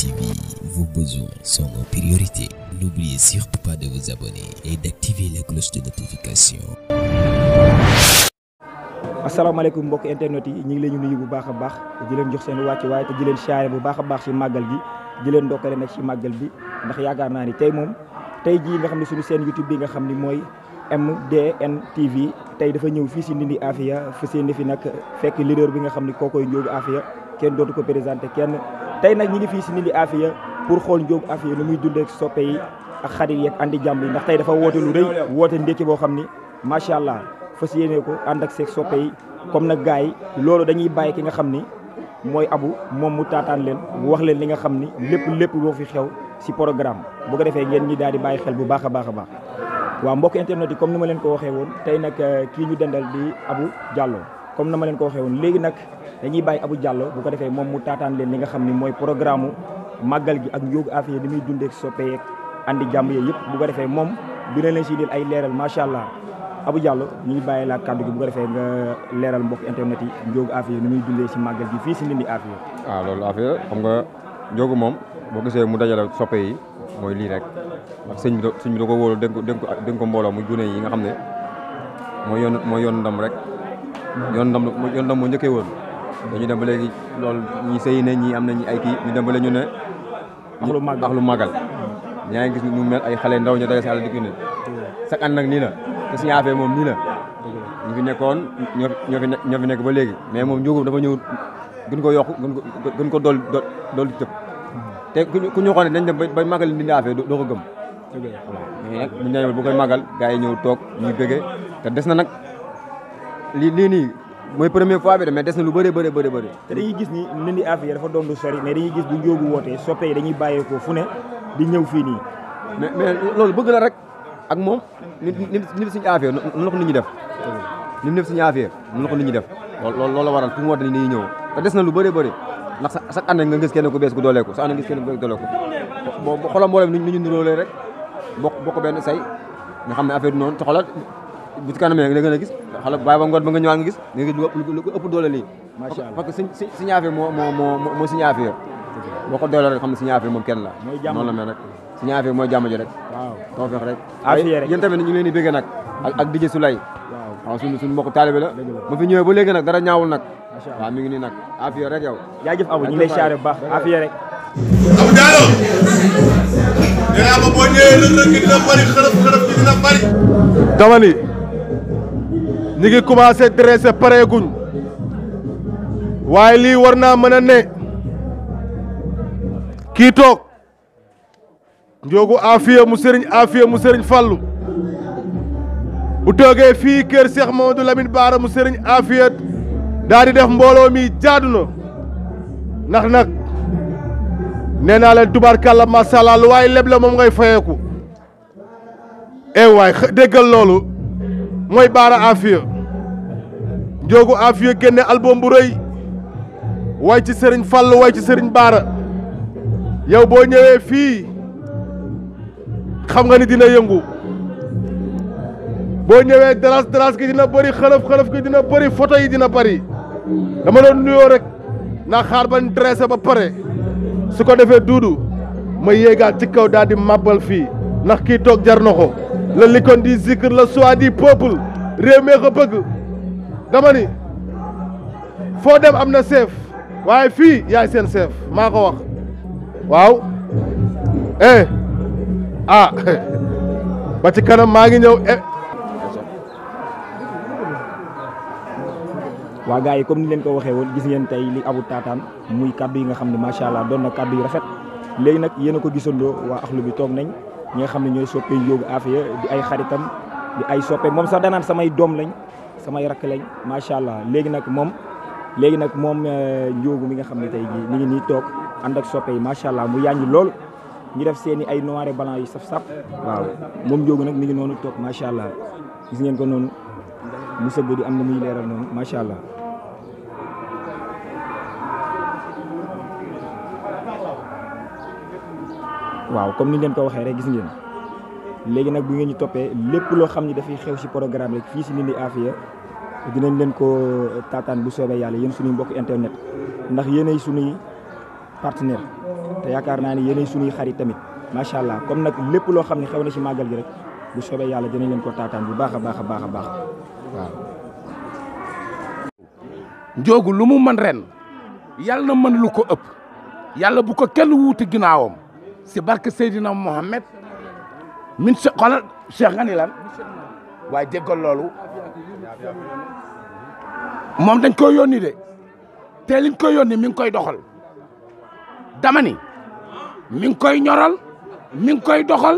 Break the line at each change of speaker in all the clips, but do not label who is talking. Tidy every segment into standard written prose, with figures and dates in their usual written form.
TV, vos besoins sont nos priorités. N'oubliez surtout pas de vous abonner et d'activer la cloche de notification.
asalaamaaleykum mbokk internet yi ñu ngi leen di nuyu bu baax a baax di leen jox seen wàcc waaye te di leen siyaare bu baax a baax ci màggal gi di leen ndokkale nag ci màggal bi ndax yaakaar naa ni tey moom tey jii nga xam ne suñu seen YouTube bi nga xam ni mooy MDN TV tey dafa ñëw fii si Ndindy Afia fa seen fi nag fekk leader bi nga xam ni kookoy Ndiogou Afia kenn dootu ko présenté kenn tey nag ñi ngi fii si Ndindy Afia pour xool Ndiogou Afia nu muy dundee ak soppe yi ak xarit yi ak andi jàmm yi ndax tey dafa woote lu rëy woote ndékki boo xam ni macha allah fas yéene ko ànd ak seeg soppe yi comme nag gars yi loolu dañuy bàyyi ki nga xam ni mooy Abou moom mu taataan leen wax leen li nga xam ni lépp boo fi xew si programme bu ko defee ngeen ñi daal di bàyyi xel bu baax a baax a baax waaw mbokk internet yi comme ni ma leen ko waxee woon tey nag kii ñu dendal di Abou Diallo comme na ma leen ko waxee woon léegi nag dañuy bàyyi Abou Diallo bu ko defee moom mu taataan leen li nga xam ni mooy programme màggal gi ak Ndiogou Afia ni muy dundee soppe yeeg andi jàmm yooyu yëpp bu ko defee moom dina leen si dil ay leeral macha allah Abou Diallo ñu ngi bàyyi laa kàddu gi bu ko defee nga leeral mbokk internet yi Ndiogou Afia ni muy dundee si màggal gi fii si Ndindy Afia.
waaw loolu Afia xam nga Ndiogou moom boo gisee mu dajale soppe yi mooy lii rek ndax sëñ bi da ko wóolu dénk ko mbooloo muy gune yi nga xam ne mooy yoon ndam rek yoon ndam moo njëkkee woon dañu dem ba léegi loolu ñi sëy ne ñi am na ñi ay kii ñu dem ba léegi ñu ne ak lu màggal ñaa ngi gis ñu mel ay xale ndaw ñu daje si àll dikk ne chaque année nag nii la te suñu affaire moom nii la ñu fi nekkoon ñoo fi nekk ba léegi mais moom Ndiogou dafa ñëw gën ko yokk gën ko dool tëb te ku ñu waxoon ne dañ dem ba màggal Ndindy Afia doo ko gëm mais nag bu ñu demee bu koy màggal gars yi ñëw toog ñuy bëggee te des na nag lii nii mooy première fois bi de mais des na lu bëri
te dañuy gis ni Ndindy Afia dafa doon du sori mais dañuy gis bu Ndiogou wootee soppe yi dañuy bàyyeekoo fu ne di ñëw fii nii
mais loolu bëgg la rek ak moom nit suñu Afia noonu la ko nit ñi def nit suñu Afia noonu la ko nit ñi def loolu la waral fu mu woote ni ñuy ñëw te des na lu bëri ndax chaque année nga gis kenn ku bees ku dooleeku sa année nga gis kenn ku bees dooleeku boo xoolal mboolem ni ñu niróolee rek bokk benn say nga xam ne affaire bi noonu te xoolal bu ci kanamee nga gën a gis xoolal bàyyi ba ngoon ba nga ñëwaat nga gis nga gis lu ëpp doole lii
macha allah
parce que suñu Afia moo suñu Afia boo ko dooleel rek xam ne suñu Afia moom kenn la noonu la mel rek suñu Afia mooy jàmm ji rek
waaw
too feex rek
Afia rek
yéen tamit ñu ngi leen di bëggee nag ak DJ Soulay waaw suñu mbokk taalibe la ma fi ñëwee ba léegi nag dara ñaawul nag waaw mi ngi nii nag Afia rek yow
jaajëf Abou ñu ngi lay siyaare bu baax Afia rek
Abou Diallo nee naa ko boo ñëwee lëndëm gi dina bëri xërëf gi dina bëri.
dama ni ñi ngi commencé dressé pareeguñ waaye lii war naa mën a ne kii toog Ndiogou Afia mu Serigne Fallou bu toogee fii kër Cheikh Mamadou Lamine Bara mu Serigne Afia daal di def mbooloo mi jaadu na ndax nag nee naa leen tubaarkàlla macha allah lu waay leble moom ngay fayeeku waay déggal loolu mooy Bara Afia Ndiogou Afia génne album bu rëy way ci Serigne Fallou way ci Serigne Bara yow boo ñëwee fii xam nga ni dina yëngu boo ñëwee daras gi dina bëri xërëf gi dina bëri photo yi dina bëri dama doon nuyoo rek naa xaar bañ dressé ba pare su ko defee duudu ma yéegaat ci kaw daal di màbbal fii ndax kii toog jar na ko la likon di zikr la choix du peuple réew mee ko bëgg dama ni foo dem am na chef waaye fii yaay seen chef maa ko wax waaw ba ci kanam maa ngi ñëw
waa gars yi comme ni leen ko waxee woon gis ngeen tey li Abou taataan muy kaddu yi nga xam ne macha allah doon na kaddu yu rafet léegi nag yéen a ko gisandoo waa axlu bi toog nañ ñi nga xam ne ñooy soppee Ndiogou Afia di ay xaritam di ay soppe moom sax danaan samay doom lañ samay rakk lañ macha allah léegi nag moom Ndiogou mi nga xam ne tey jii mi ngi nii toog ànd ak soppe yi macha allah mu yàññi lool ñu def seen i ay noir et blanc yu saf-saf waaw moom Ndiogou nag mi ngi noonu toog macha allah gis ngeen ko noonu mu sëgg di am na muy leeral noonu macha allah. waaw comme ni leen ko waxee rek gis ngeen léegi nag bu ngeen ñu toppee lépp loo xam ne dafay xew ci programme rek fii ci Ndindy Afia dinañ leen ko taataan bu soobee yàlla yéen suñuy mbokk internet ndax yéenay suñuy partenaire te yaakaar naa ni yéenay suñuy xarit tamit macha allah comme nag lépp loo xam ne xew na ci màggal gi rek bu soobee yàlla dinañ leen ko taataan bu baax a baax a baax a baax waaw.
Njoogu lu mu mën ren yàlla na mën lu ko ëpp yàlla bu ko kenn wuuti ginnaawam si barke Seydina Mohamed min se xoolal Cheikh nga ni lan waaye déggal loolu moom dañ koy yónni de te liñ koy yónni mi ngi koy doxal dama ni mi ngi koy ñoral mi ngi koy doxal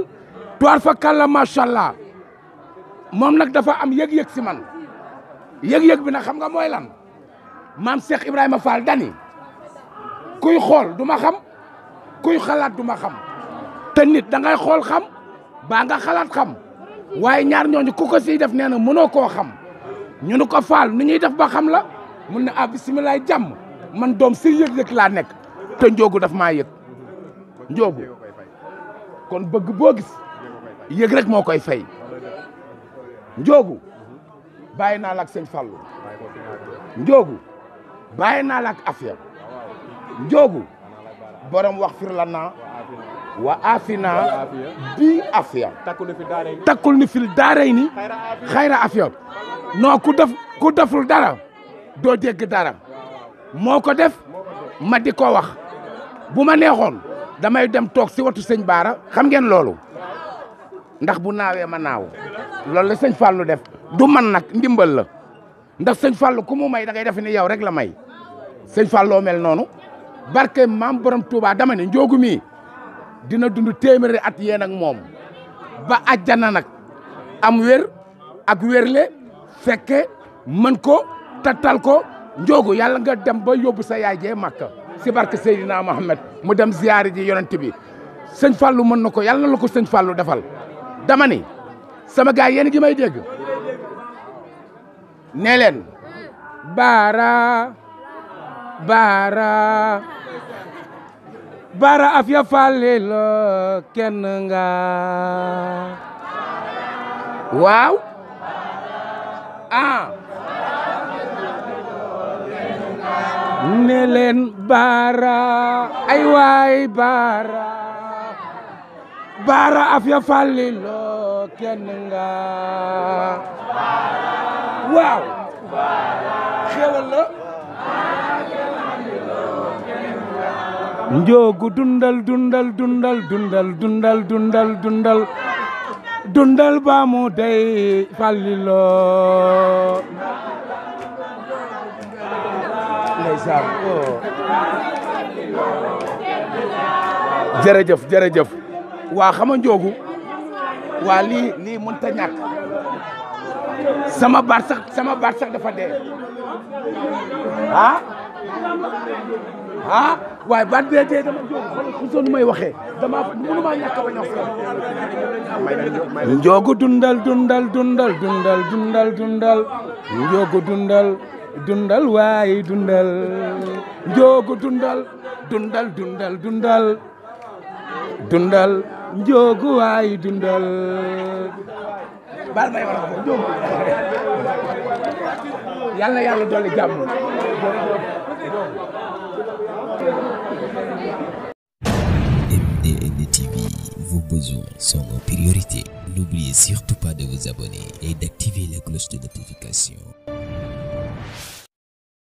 tuwaar fa kàlla macha allah moom nag dafa am yëg-yëg si man yëg-yëg bi nag xam nga mooy lan maam Cheikh Ibrahima Fall dani kuy xool du ma xam kuy xalaat du ma xam te nit da ngay xool xam baa nga xalaat xam waaye ñaar ñooñu ku ko siy def nee na mënoo koo xam ñu ne ko Fall nu ñuy def ba xam la mun ne ah bisimilah jàmm man doom si yëg-yëg laa nekk te Njoogu daf maa yëg Njoogu kon bëgg boo gis yëg rek moo koy fay Njoogu bàyyi naa la ak sëñ Fallou Njoogu bàyyi naa la ak affaire Njoogu borom wax fir la naa wa afina bi afia takkul ni fil daaray ni xayra afia non ku deful dara doo dégg dara moo ko def ma di ko wax bu ma neexoon damay dem toog si watu sëñ Baara xam ngeen loolu ndax bu naawee ma naaw loolu la sëñ Fallou def du man nag ndimbal la ndax sëñ Fallou ku mu may da ngay def ni yow rek la may sëñ Fallou mel noonu barke maam borom Touba dama ne Njoogu mi dina dund téeméeri at yéen ak moom ba àjjana nag am wér ak wérle fekke mën ko tattal ko Njoogu yàlla nga dem ba yóbbu sa yaay jee Makka si barke Seydina Mohamed mu dem ziyaari ji yonent bi sëñ Fallou mën na ko yàlla na la ko sëñ Fallou defal dama ni sama gaay yéen gi may dégg nee leen baara afia falle la kenn nga waaw ne leen baara ay waay baara afia falle la kenn nga waaw xewal la Njoogu dundal ba mu dey falliloo ndeysaan jërëjëf waa xama Njoogu waa lii mënta ñàkk sama baat sax dafa dee waaye baat bee dee dama Njoogu xool nu may waxee dama mënu maa ñàkk ba ñox Njoogu dundal Njoogu dundal waaye dundal Njoogu dundal Njoogu waaye dundal baal may wax ko Njoogu yàlla dolli jàmm
MDN TV, vos besoins sont nos priorités. N'oubliez surtout pas de vous abonner et d'activer la cloche de notification.